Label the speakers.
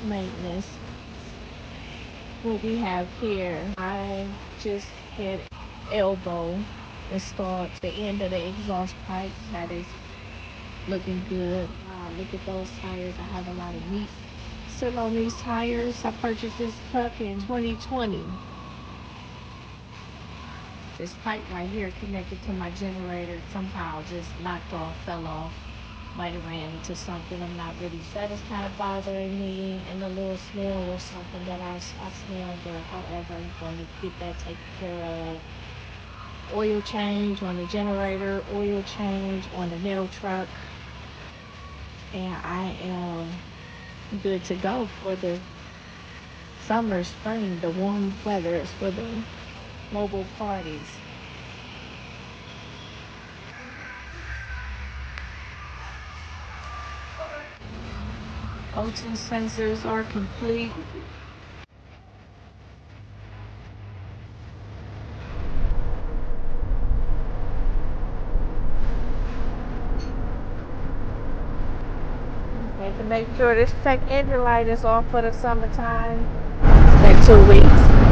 Speaker 1: maintenance. What we have here, I just had elbow installed the end of the exhaust pipe. That is looking good. Wow, look at those tires. I have a lot of meat still on these tires. I purchased this truck in 2020. This pipe right here connected to my generator somehow just knocked off, fell off. Might have ran into something I'm not really. That is kind of bothering me, and a little smell or something that I smell, but however, I'm going to get that taken care of. Oil change on the generator, oil change on the nail truck, and I am good to go for the summer, spring, the warm weather for the mobile parties. O2 sensors are complete. Okay, to make sure this check engine light is off for the summertime. In 2 weeks.